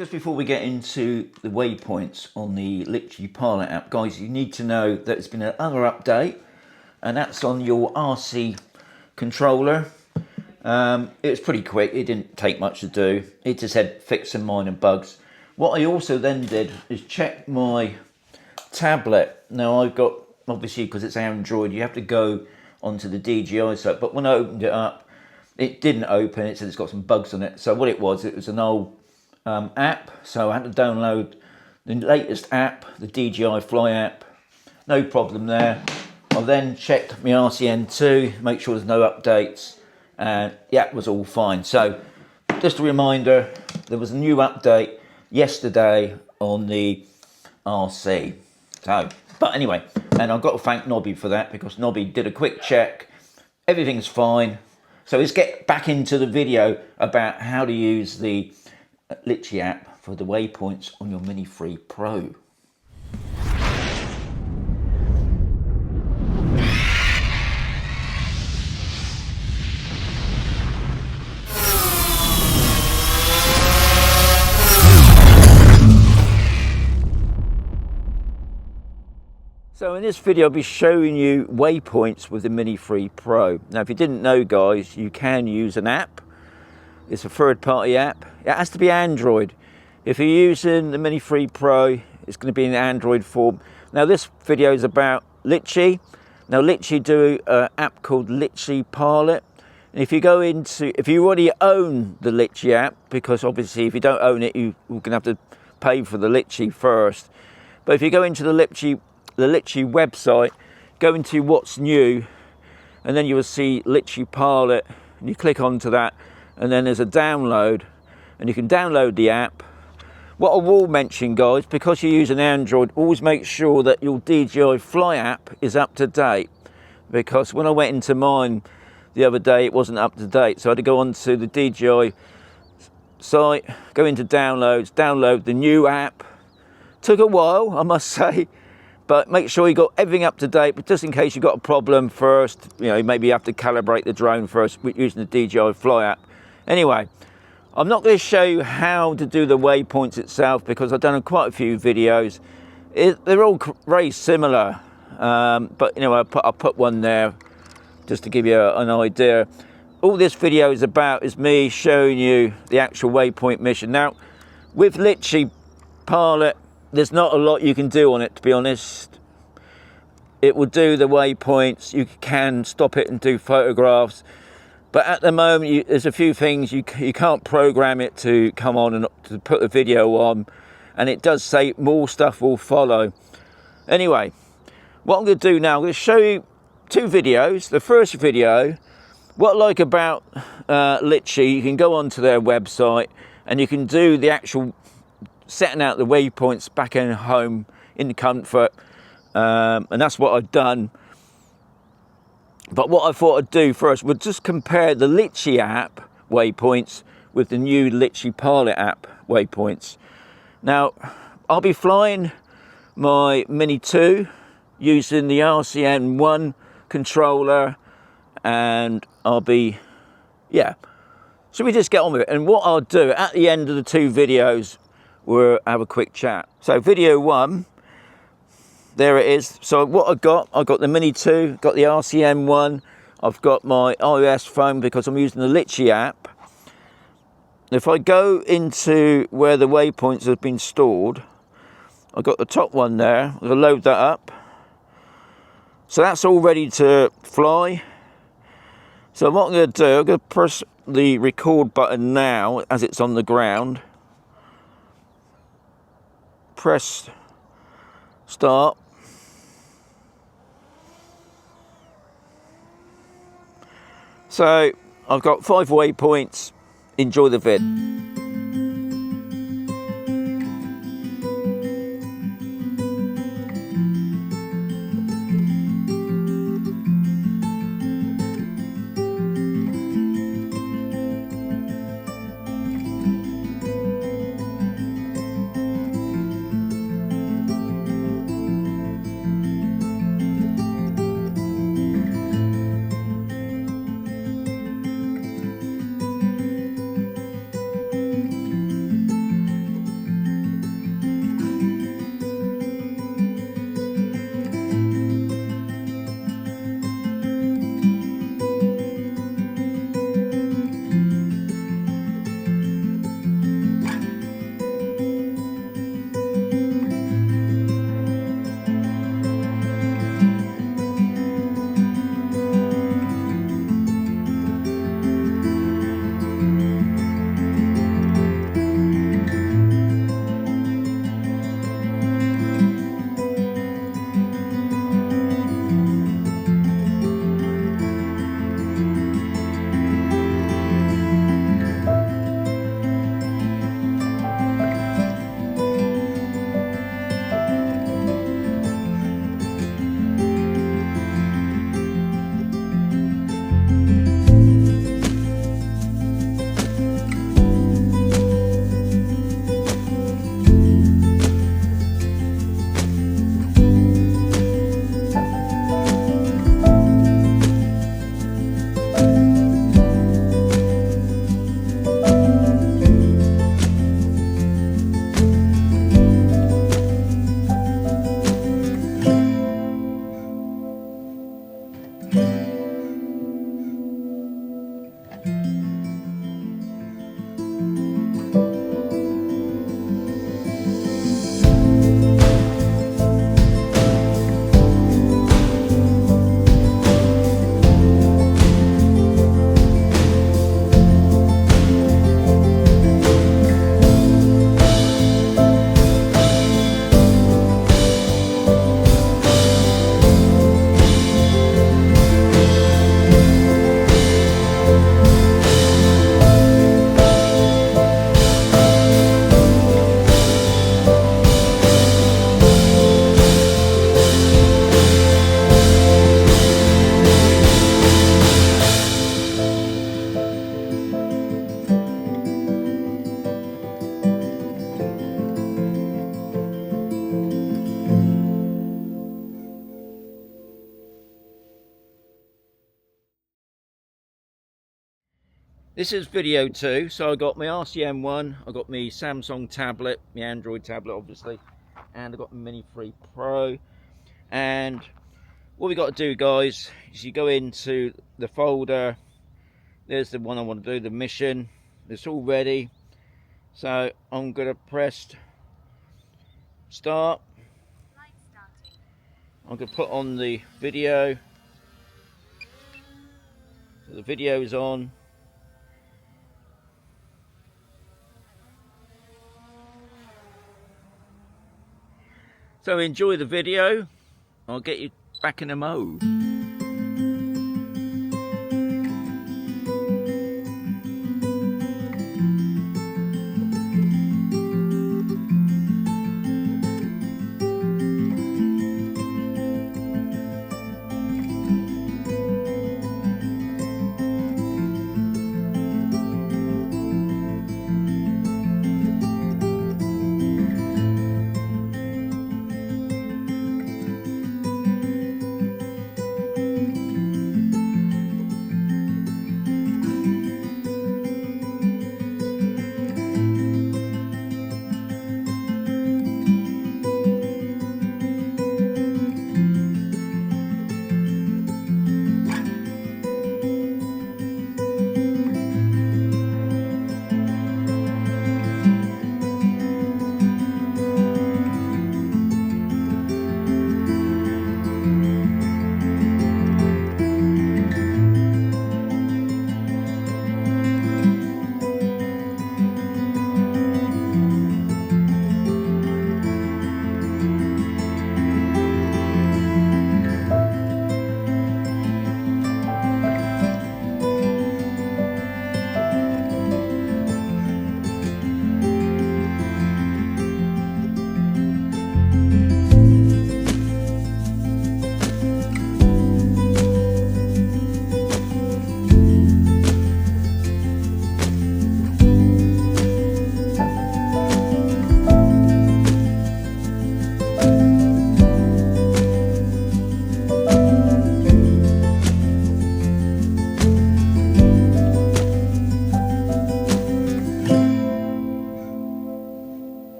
Just before we get into the waypoints on the Litchi Pilot app, guys, you need to know that there's been another update, and that's on your RC controller. It was pretty quick, it didn't take much to do. It just had fix some minor bugs. What I also then did is check my tablet. Now I've got, obviously because it's Android, you have to go onto the DJI site, but when I opened it up, it didn't open. It said it's got some bugs on it. So what it was an old app, so I had to download the latest app, the DJI Fly app. No problem there. I then checked my RCN2, make sure there's no updates, and yeah, it was all fine. So just a reminder, there was a new update yesterday on the RC. So, but anyway, and I've got to thank Nobby for that, because Nobby did a quick check, everything's fine. So let's get back into the video about how to use the Litchi app for the waypoints on your Mini 3 Pro. So in this video I'll be showing you waypoints with the Mini 3 Pro. Now if you didn't know, guys, you can use an app. It's a third-party app. It has to be Android. If you're using the Mini 3 Pro, it's going to be in Android form. Now this video is about Litchi. Now Litchi do an app called Litchi Pilot. And if you go into, if you already own the Litchi app, because obviously if you don't own it, you're going to have to pay for the Litchi first. But if you go into the Litchi website, go into what's new, and then you will see Litchi Pilot, and you click onto that, and then there's a download, and you can download the app. What I will mention, guys, because you use an Android, always make sure that your DJI Fly app is up to date, because when I went into mine the other day, it wasn't up to date, so I had to go onto the DJI site, go into downloads, download the new app. Took a while, I must say, but make sure you got everything up to date. But just in case you've got a problem first, you know, maybe you have to calibrate the drone first using the DJI Fly app. Anyway, I'm not going to show you how to do the waypoints itself, because I've done quite a few videos. They're all very similar, but you know, I'll put one there just to give you an idea. All this video is about is me showing you the actual waypoint mission. Now, with Litchi Pilot, there's not a lot you can do on it, to be honest. It will do the waypoints, you can stop it and do photographs, but at the moment there's a few things you can't program it to come on and to put a video on, and it does say more stuff will follow. Anyway, what I'm going to do now, I'm going to show you two videos. The first video, what I like about Litchi, you can go onto their website and you can do the actual setting out the waypoints back in home in comfort, and that's what I've done. But what I thought I'd do first would just compare the Litchi app waypoints with the new Litchi Pilot app waypoints. Now I'll be flying my Mini 2 using the RCN1 controller, and I'll be, yeah, so we just get on with it. And what I'll do at the end of the two videos, we'll have a quick chat. So video one, there it is. So what I've got the Mini 2, got the RCN1, I've got my iOS phone because I'm using the Litchi app. If I go into where the waypoints have been stored, I've got the top one there. I'll load that up. So that's all ready to fly. So what I'm going to do, I'm going to press the record button now as it's on the ground. Press start. So I've got 5 waypoints. Enjoy the vid. This is video 2, so I got my RCM1, I got my Samsung tablet, my Android tablet obviously, and I got my Mini 3 Pro. And what we got to do, guys, is you go into the folder. There's the one I want to do, the mission. It's all ready, so I'm gonna press start. I'm gonna put on the video. So the video is on. So enjoy the video. I'll get you back in the mode.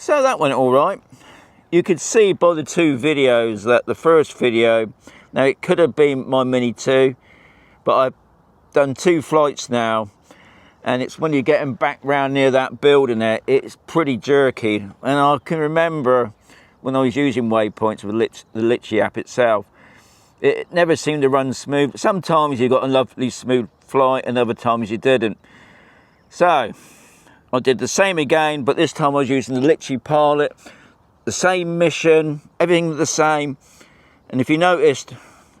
So that went all right. You could see by the 2 videos that the first video, now it could have been my Mini 2, but I've done 2 flights now, and it's when you're getting back round near that building there, it's pretty jerky. And I can remember when I was using Waypoints with the Litchi app itself, it never seemed to run smooth. Sometimes you got a lovely smooth flight and other times you didn't. So I did the same again, but this time I was using the Litchi Pilot, the same mission, everything the same. And if you noticed,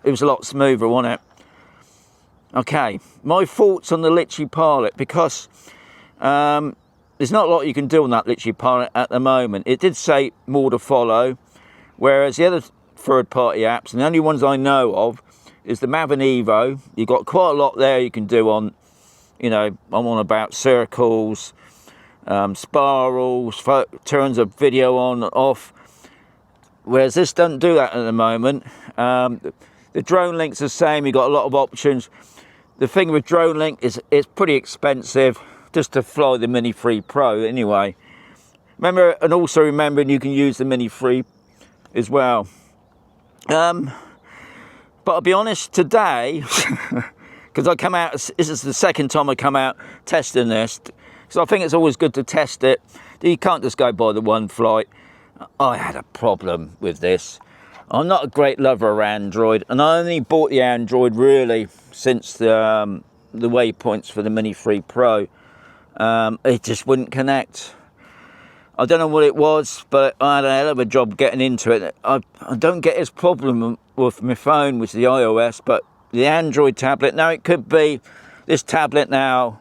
it was a lot smoother, wasn't it? Okay, my thoughts on the Litchi Pilot, because there's not a lot you can do on that Litchi Pilot at the moment. It did say more to follow, whereas the other third-party apps, and the only ones I know of, is the Mavic Evo. You've got quite a lot there you can do on, you know, I'm on about circles, spirals, turns of video on and off, whereas this doesn't do that at the moment. The drone link's the same. You've got a lot of options. The thing with drone link is it's pretty expensive just to fly the Mini 3 Pro anyway. Remember, and also remembering you can use the Mini 3 as well. But I'll be honest, today because I come out, this is the second time I come out testing this, so I think it's always good to test it. You can't just go by the one flight. I had a problem with this. I'm not a great lover of Android, and I only bought the Android really since the Waypoints for the Mini 3 Pro. It just wouldn't connect. I don't know what it was, but I had a hell of a job getting into it. I don't get this problem with my phone, with the iOS, but the Android tablet, now it could be, this tablet now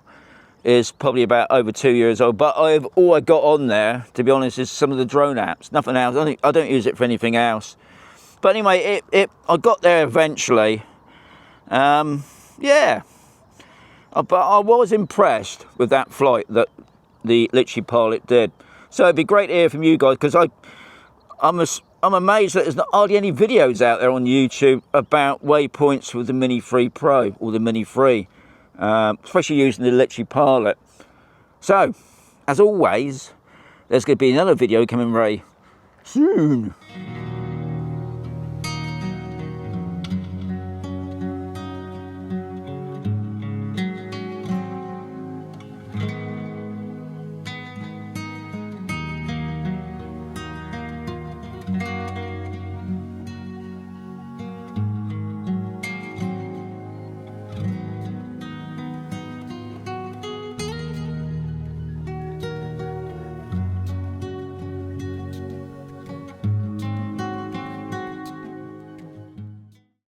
is probably about over 2 years old, but all I got on there, to be honest, is some of the drone apps, nothing else. I don't use it for anything else. But anyway, I got there eventually. Yeah. But I was impressed with that flight that the Litchi Pilot did. So it'd be great to hear from you guys, because I'm amazed that there's not hardly any videos out there on YouTube about Waypoints with the Mini 3 Pro or the Mini 3, especially using the Litchi Pilot. So, as always, there's going to be another video coming very soon.